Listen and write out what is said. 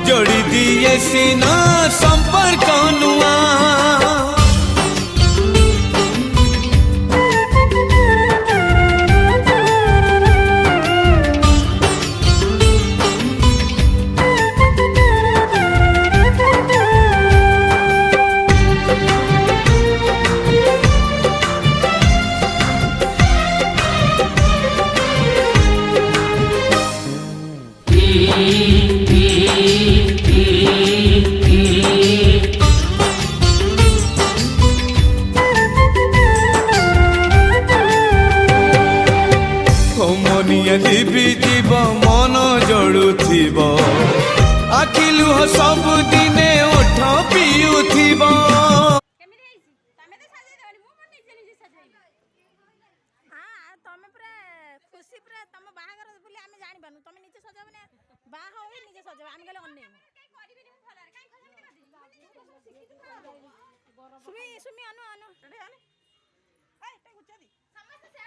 जोड़ी दिए सीना संपर्क नुआ जीव मन जड़ुब आखि लुह सब दिने ओठ पियुथिब समस्त